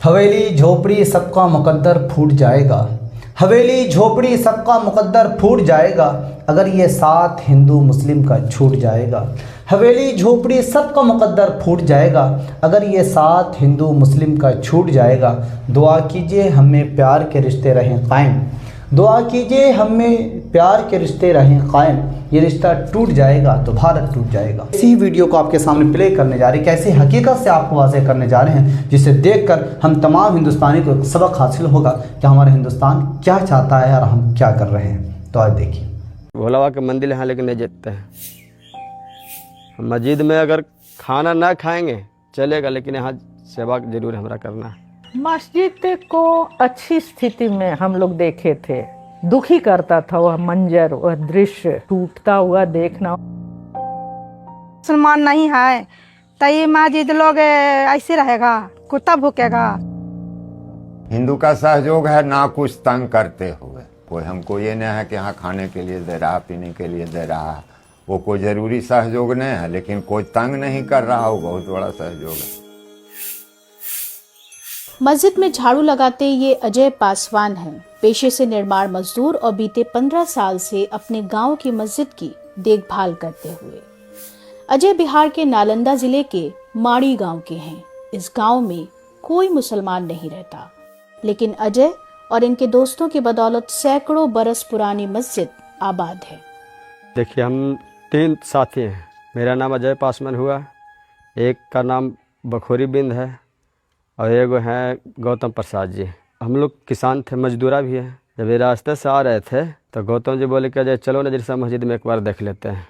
हवेली झोपड़ी सबका मुकद्दर फूट जाएगा। हवेली झोपड़ी सबका मुकद्दर फूट जाएगा अगर ये साथ हिंदू मुस्लिम का छूट जाएगा। हवेली झोपड़ी सबका मुकद्दर फूट जाएगा अगर ये साथ हिंदू मुस्लिम का छूट जाएगा। दुआ कीजिए हमें प्यार के रिश्ते रहें कायम। दुआ कीजिए हमें प्यार के रिश्ते रहें कायम। ये रिश्ता टूट जाएगा तो भारत टूट जाएगा। इसी ही वीडियो को आपके सामने प्ले करने जा रहे हैं, कैसे हकीकत से आपको वाज़ेह करने जा रहे हैं, जिसे देखकर हम तमाम हिंदुस्तानी को एक सबक हासिल होगा कि हमारा हिंदुस्तान क्या चाहता है और हम क्या कर रहे हैं। तो आज देखिए। भोला बाबा के मंदिर यहाँ लेकिन नहीं जीतते हैं। मस्जिद में अगर खाना ना खाएंगे चलेगा, लेकिन यहाँ सेवा जरूर हमरा करना है। मस्जिद को अच्छी स्थिति में हम लोग देखे थे, दुखी करता था वह मंजर, वह दृश्य टूटता हुआ देखना। मुसलमान नहीं है तो ये मस्जिद लोग ऐसे रहेगा, कुत्ता भूकेगा। हिंदू का सहयोग है, ना कुछ तंग करते हुए। कोई हमको ये नहीं है कि हाँ खाने के लिए दे रहा, पीने के लिए दे रहा, वो कोई जरूरी सहयोग नहीं है, लेकिन कोई तंग नहीं कर रहा हो, बहुत बड़ा सहयोग है। मस्जिद में झाड़ू लगाते ये अजय पासवान हैं। पेशे से निर्माण मजदूर और बीते 15 साल से अपने गांव की मस्जिद की देखभाल करते हुए। अजय बिहार के नालंदा जिले के माड़ी गांव के हैं। इस गांव में कोई मुसलमान नहीं रहता, लेकिन अजय और इनके दोस्तों की बदौलत सैकड़ों बरस पुरानी मस्जिद आबाद है। देखिए, हम 3 साथी हैं। मेरा नाम अजय पासवान हुआ, एक का नाम बखोरी बिंद है और एक है गौतम प्रसाद जी। हम लोग किसान थे, मजदूरा भी है। जब ये रास्ते से आ रहे थे तो गौतम जी बोले कि अजय चलो ना जैसा मस्जिद में एक बार देख लेते हैं।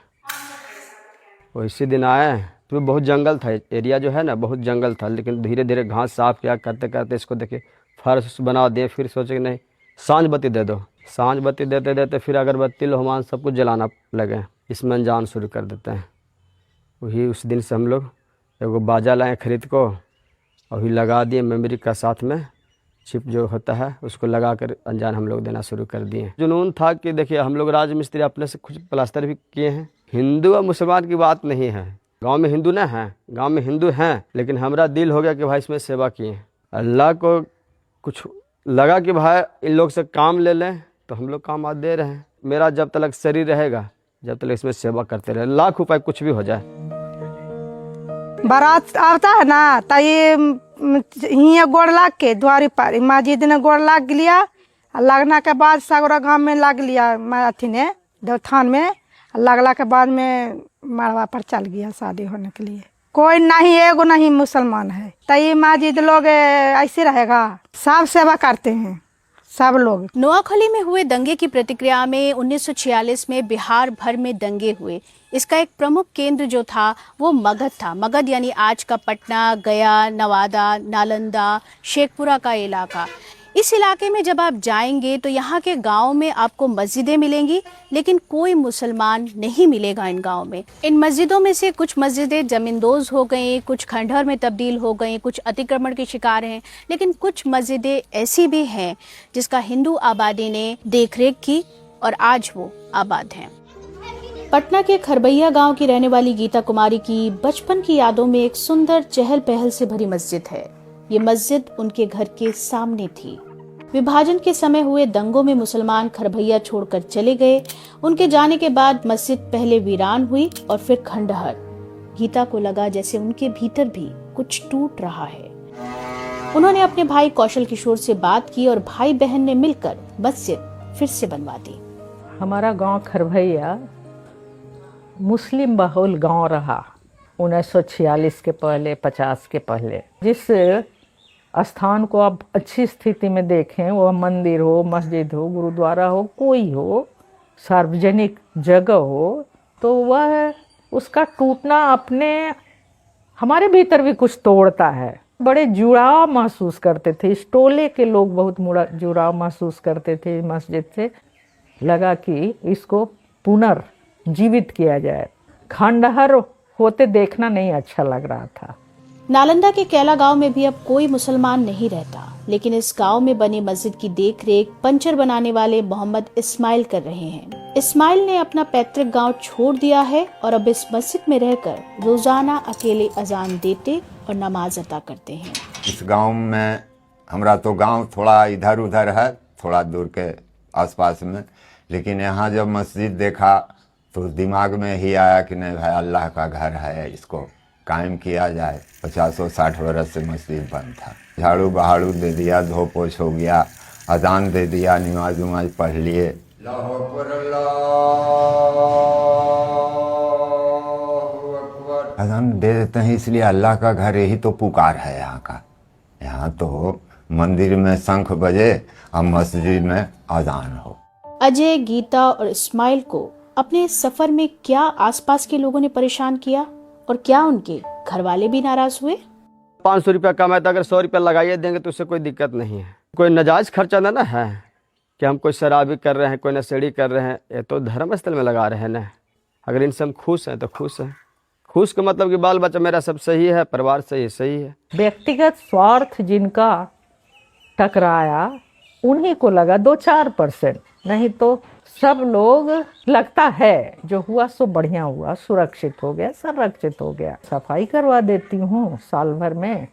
वो इसी दिन आए तो बहुत जंगल था, एरिया जो है ना बहुत जंगल था, लेकिन धीरे धीरे घास साफ किया, करते करते इसको देखे फर्श बना दिए। फिर सोचे कि नहीं सांझ बत्ती दे दो। सांझ बत्ती देते देते फिर अगरबत्ती लोहमान सब कुछ जलाना लगे, इसमें अनजान शुरू कर देते हैं। वही उस दिन से हम लोग एगो बाजा लाए खरीद को और भी लगा दिए, मेमोरी का साथ में चिप जो होता है उसको लगा कर अनजान हम लोग देना शुरू कर दिए। जुनून था कि देखिए हम लोग राजमिस्त्री अपने से कुछ प्लास्टर भी किए हैं। हिंदू और मुसलमान की बात नहीं है, गांव में हिंदू ना है, गांव में हिंदू हैं, लेकिन हमारा दिल हो गया कि भाई इसमें सेवा किए। अल्लाह को कुछ लगा कि भाई इन लोग से काम ले लें, तो हम लोग काम आज दे रहे हैं। मेरा जब तक शरीर रहेगा, जब तक इसमें सेवा करते रहे, लाख रुपए कुछ भी हो जाए। बारात आता है ना तो ये हियाँ गोड़ लाग के द्वारी पर मस्जिद ने गोड़ लाग लिया। लगना के बाद सगरा गाँव में लग लिया, अथी ने देवथान में लगला के बाद में मड़वा पर चल गया शादी होने के लिए। कोई नहीं, एगो नहीं मुसलमान है तो ये मस्जिद लोग ऐसे रहेगा। सब सेवा करते हैं सब लोग। नोआखली में हुए दंगे की प्रतिक्रिया में 1946 में बिहार भर में दंगे हुए। इसका एक प्रमुख केंद्र जो था वो मगध था। मगध यानी आज का पटना, गया, नवादा, नालंदा, शेखपुरा का इलाका। इस इलाके में जब आप जाएंगे तो यहाँ के गांव में आपको मस्जिदें मिलेंगी, लेकिन कोई मुसलमान नहीं मिलेगा इन गांव में। इन मस्जिदों में से कुछ मस्जिदें जमींदोज हो गई, कुछ खंडहर में तब्दील हो गई, कुछ अतिक्रमण के शिकार हैं, लेकिन कुछ मस्जिदें ऐसी भी हैं जिसका हिंदू आबादी ने देखरेख की और आज वो आबाद हैं। पटना के खरबैया गांव की रहने वाली गीता कुमारी की बचपन की यादों में एक सुंदर चहल पहल से भरी मस्जिद है। ये मस्जिद उनके घर के सामने थी। विभाजन के समय हुए दंगों में मुसलमान खरबैया छोड़कर चले गए। उनके जाने के बाद मस्जिद पहले वीरान हुई और फिर खंडहर। गीता को लगा जैसे उनके भीतर भी कुछ टूट रहा है। उन्होंने अपने भाई कौशल किशोर से बात की और भाई बहन ने मिलकर मस्जिद फिर से बनवा दी। हमारा गांव खरबैया मुस्लिम बहुल गांव रहा 1946 के पहले, 50 के पहले। जिस स्थान को आप अच्छी स्थिति में देखें, वो मंदिर हो, मस्जिद हो, गुरुद्वारा हो, कोई हो, सार्वजनिक जगह हो, तो वह उसका टूटना अपने हमारे भीतर भी कुछ तोड़ता है। बड़े जुड़ाव महसूस करते थे, इस टोले के लोग बहुत जुड़ाव महसूस करते थे मस्जिद से। लगा कि इसको पुनर्जीवित किया जाए। खंडहर होते देखना नहीं अच्छा लग रहा था। नालंदा के कैला गांव में भी अब कोई मुसलमान नहीं रहता, लेकिन इस गांव में बनी मस्जिद की देखरेख पंचर बनाने वाले मोहम्मद इस्माइल कर रहे हैं। इस्माइल ने अपना पैतृक गांव छोड़ दिया है और अब इस मस्जिद में रहकर रोजाना अकेले अजान देते और नमाज अता करते हैं। इस गांव में हमरा तो गांव थोड़ा इधर उधर है, थोड़ा दूर के आसपास में, लेकिन यहाँ जब मस्जिद देखा तो दिमाग में ही आया कि नहीं भाई अल्लाह का घर है, इसको कायम किया जाए। 50-60 बरस से मस्जिद बंद था। झाड़ू बहाड़ू दे दिया, धो पोछ हो गया, अजान दे दिया, नमाज उमाज पढ़ लिए। अजान दे देते हैं इसलिए अल्लाह का घर यही तो पुकार है यहाँ का। यहाँ तो मंदिर में शंख बजे और मस्जिद में अजान हो। अजय, गीता और इस्माइल को अपने सफर में क्या आसपास के लोगों ने परेशान किया और क्या उनके घर वाले भी नाराज हुए? 500 रुपया कमाए तो अगर 100 रुपया लगाइए देंगे तो उससे कोई दिक्कत नहीं है। कोई नाजायज खर्चा ना है कि हम कोई शराबी कर रहे हैं, कोई नशेड़ी कर रहे हैं, ये तो धर्म स्थल में लगा रहे हैं ना। अगर इनसे हम खुश हैं तो खुश हैं। खुश का मतलब कि बाल बच्चा मेरा सब सही है, परिवार सही है। व्यक्तिगत स्वार्थ जिनका टकराया उन्हीं को लगा 2-4%, नहीं तो सब लोग लगता है जो हुआ सो बढ़िया हुआ, सुरक्षित हो गया, संरक्षित हो गया। सफाई करवा देती हूँ साल भर में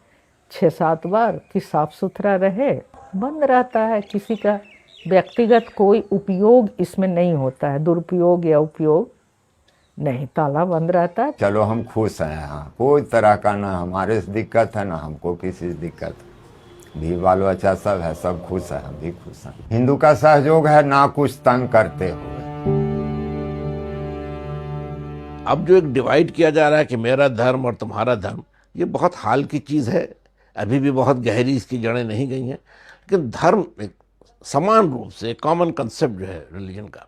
6-7 बार कि साफ सुथरा रहे, बंद रहता है। किसी का व्यक्तिगत कोई उपयोग इसमें नहीं होता है, दुरुपयोग या उपयोग नहीं, ताला बंद रहता है। चलो हम खुश हैं यहाँ, कोई तरह का ना हमारे से दिक्कत है ना हमको किसी से दिक्कत भी। बाल बच्चा सब है, सब खुश है, हम भी खुश हैं। हिंदू का सहयोग है, ना कुछ तंग करते हुए। अब जो एक डिवाइड किया जा रहा है कि मेरा धर्म और तुम्हारा धर्म, ये बहुत हाल की चीज़ है, अभी भी बहुत गहरी इसकी जड़ें नहीं गई हैं। लेकिन धर्म एक समान रूप से कॉमन कंसेप्ट जो है रिलीजन का,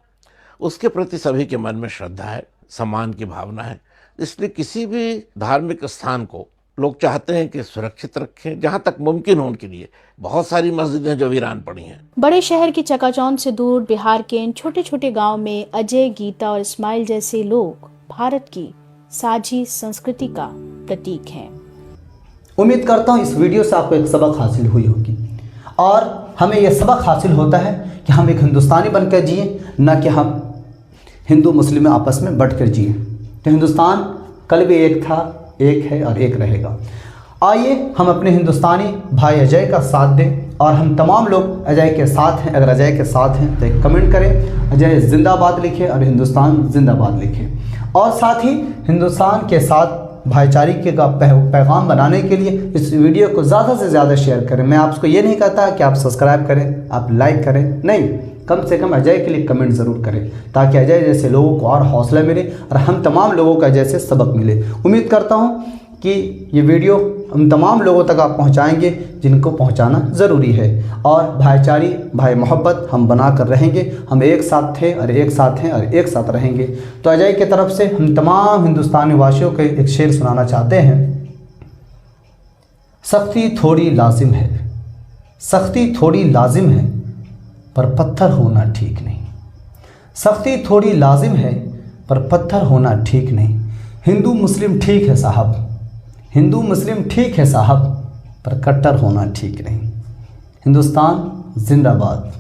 उसके प्रति सभी के मन में श्रद्धा है, सम्मान की भावना है। इसलिए किसी भी धार्मिक स्थान को लोग चाहते हैं कि सुरक्षित रखें, जहाँ तक मुमकिन हो उनके लिए। बहुत सारी मस्जिदें जो वीरान पड़ी हैं। बड़े शहर की चकाचौंध से दूर बिहार के इन छोटे छोटे गांव में अजय, गीता और इस्माइल जैसे लोग भारत की साझी संस्कृति का प्रतीक हैं। उम्मीद करता हूँ इस वीडियो से आपको एक सबक हासिल हुई होगी, और हमें यह सबक हासिल होता है कि हम एक हिंदुस्तानी बनकर जिए, न कि हम हिंदू मुस्लिम आपस में बंट कर जिए। तो हिंदुस्तान कल भी एक था, एक है और एक रहेगा। आइए हम अपने हिंदुस्तानी भाई अजय का साथ दें, और हम तमाम लोग अजय के साथ हैं। अगर अजय के साथ हैं तो एक कमेंट करें, अजय जिंदाबाद लिखें और हिंदुस्तान जिंदाबाद लिखें। और साथ ही हिंदुस्तान के साथ भाईचारे का पैगाम बनाने के लिए इस वीडियो को ज़्यादा से ज़्यादा शेयर करें। मैं आपको ये नहीं कहता कि आप सब्सक्राइब करें, आप लाइक करें, नहीं, कम से कम अजय के लिए कमेंट ज़रूर करें, ताकि अजय जैसे लोगों को और हौसला मिले और हम तमाम लोगों का जैसे सबक मिले। उम्मीद करता हूँ कि ये वीडियो हम तमाम लोगों तक आप पहुँचाएँगे जिनको पहुँचाना ज़रूरी है। और भाईचारी, भाई मोहब्बत हम बना कर रहेंगे। हम एक साथ थे और एक साथ हैं और एक साथ रहेंगे। तो अजय की तरफ से हम तमाम हिंदुस्तानी वासियों को एक शेर सुनाना चाहते हैं। सख्ती थोड़ी लाजिम है, सख्ती थोड़ी लाजिम है, पर पत्थर होना ठीक नहीं। सख्ती थोड़ी लाजिम है, पर पत्थर होना ठीक नहीं। हिंदू मुस्लिम ठीक है साहब, हिंदू मुस्लिम ठीक है साहब, पर कट्टर होना ठीक नहीं। हिंदुस्तान जिंदाबाद।